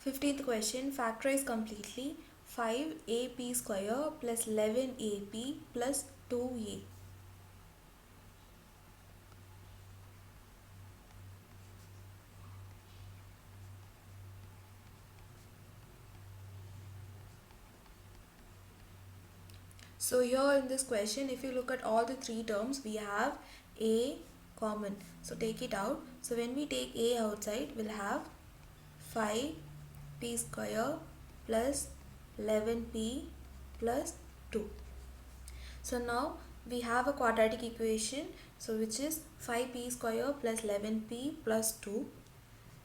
15th question, factorize completely 5ab square plus 11ab plus 2a. So here in this question, if you look at all the three terms, we have a common. So take it out. So when we take a outside, we'll have 5p square plus 11p plus 2. So now we have a quadratic equation, so which is 5p square plus 11p plus 2,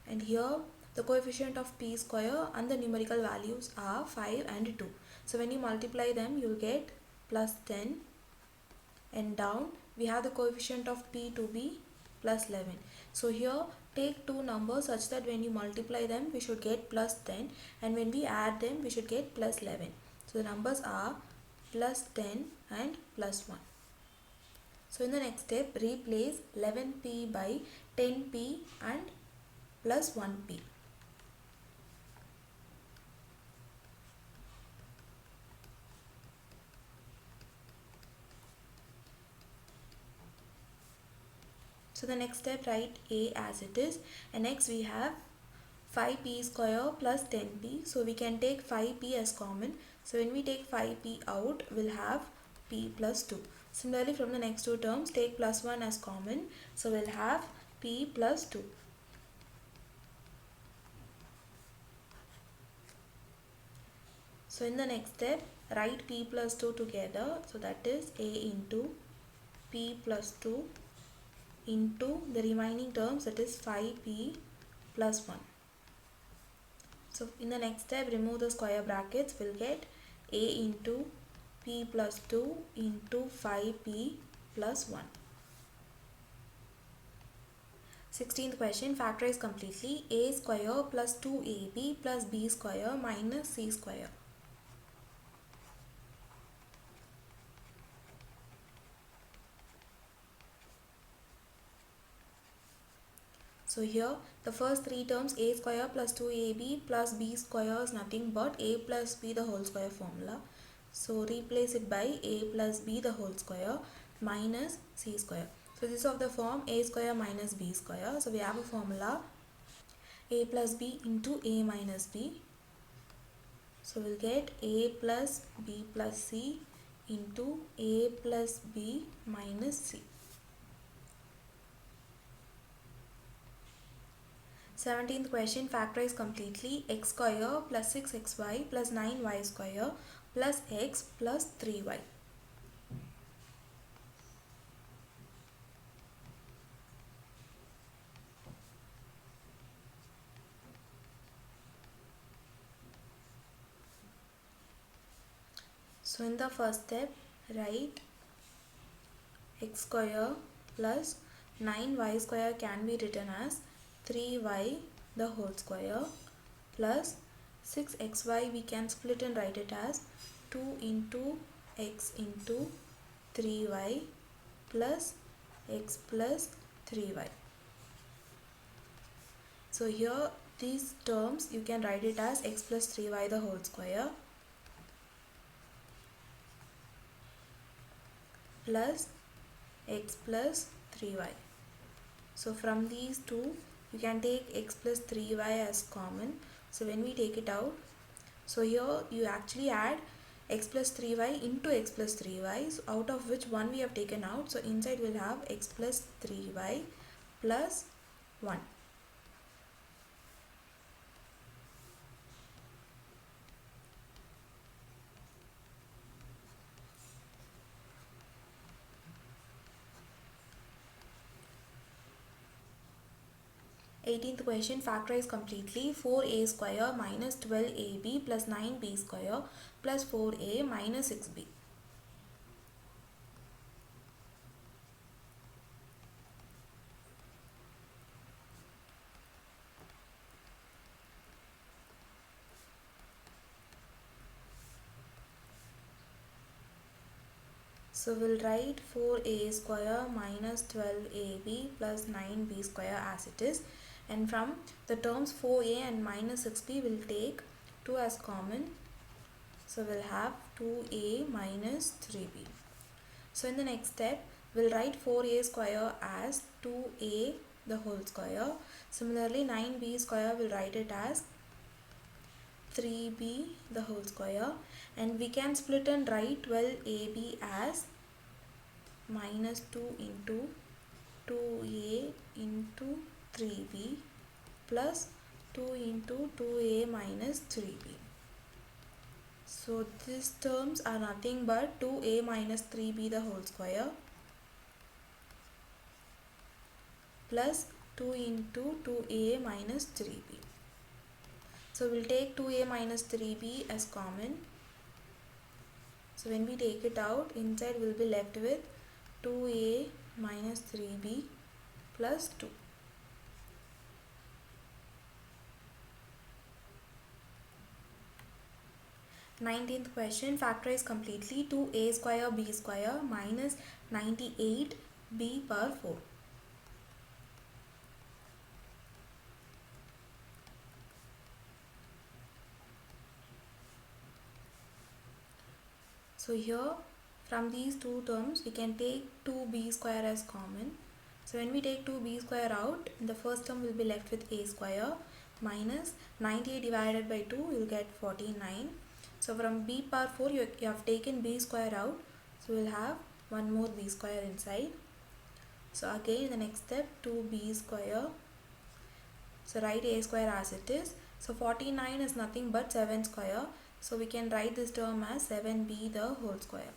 and here the coefficient of p square and the numerical values are 5 and 2. So when you multiply them, you will get plus 10, and down we have the coefficient of p to be plus 11. So here take two numbers such that when you multiply them we should get plus 10, and when we add them we should get plus 11. So the numbers are plus 10 and plus 1. So in the next step, replace 11p by 10p and plus 1p. So the next step, write a as it is, and next we have 5p square plus 10p. So we can take 5p as common. So when we take 5p out, we'll have p plus 2. Similarly, from the next two terms, take plus 1 as common. So we'll have p plus 2. So in the next step, write p plus 2 together. So that is a into p plus 2 into the remaining terms, that is 5p plus 1. So in the next step, remove the square brackets, we'll get a into p plus 2 into 5p plus 1. 16th question, factorize completely a square plus 2ab plus b square minus c square. So here the first three terms, a square plus 2ab plus b square is nothing but a plus b the whole square formula. So replace it by a plus b the whole square minus c square. So this is of the form a square minus b square. So we have a formula a plus b into a minus b. So we'll get a plus b plus c into a plus b minus c. 17th question, factorize completely x square plus 6xy plus 9y square plus x plus 3y. So in the first step, write x square plus 9y square can be written as 3y the whole square plus 6xy we can split and write it as 2 into x into 3y plus x plus 3y. So here these terms you can write it as x plus 3y the whole square plus x plus 3y. So from these two you can take x plus 3y as common. So when we take it out, so here you actually add x plus 3y into x plus 3y, so out of which one we have taken out. So inside we'll have x plus 3y plus 1. Eighteenth question, factorize completely 4a square minus 12ab plus 9b square plus 4a minus 6b. So we'll write 4a square minus 12ab plus 9b square as it is, and from the terms 4a and minus 6b we'll take 2 as common, so we'll have 2a minus 3b. So in the next step we'll write 4a square as 2a the whole square. Similarly 9b square we'll write it as 3b the whole square, and we can split and write 12ab as minus 2 into 2a into 3b plus 2 into 2a minus 3b. So these terms are nothing but 2a minus 3b the whole square plus 2 into 2a minus 3b. So we'll take 2a minus 3b as common. So when we take it out, inside we'll be left with 2a minus 3b plus 2. Nineteenth question, factorize completely 2a square b square minus 98b power 4. So here from these two terms we can take 2b square as common. So when we take 2b square out, the first term will be left with a square minus 98 divided by 2, you will get 49. So from b power 4 you have taken b square out, so we will have one more b square inside. So again the next step, 2b square, so write a square as it is. So 49 is nothing but 7 square, so we can write this term as 7b the whole square.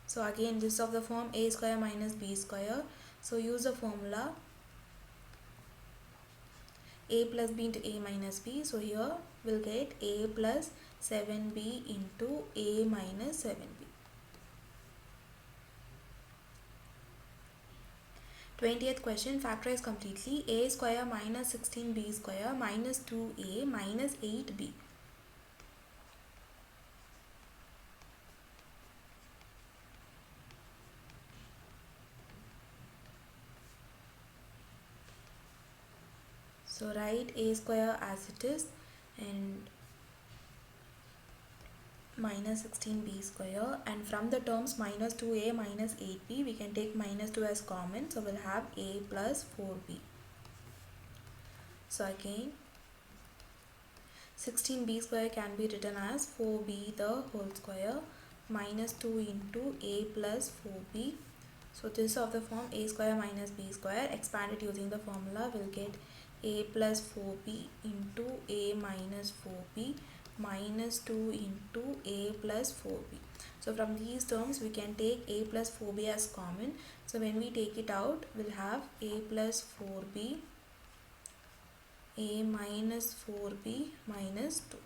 So again this is of the form a square minus b square. So use the formula a plus b into a minus b. So here we'll get a plus 7b into a minus 7b. 20th question, factorize completely a square minus 16b square minus 2a minus 8b. So write a square as it is and minus 16b square, and from the terms minus 2a minus 8b we can take minus 2 as common, so we'll have a plus 4b. So again 16b square can be written as 4b the whole square minus 2 into a plus 4b. So this of the form a square minus b square, expanded using the formula, will get a plus 4b into a minus 4b minus 2 into a plus 4b. So from these terms we can take a plus 4b as common. So when we take it out, we'll have a plus 4b, a minus 4b minus 2.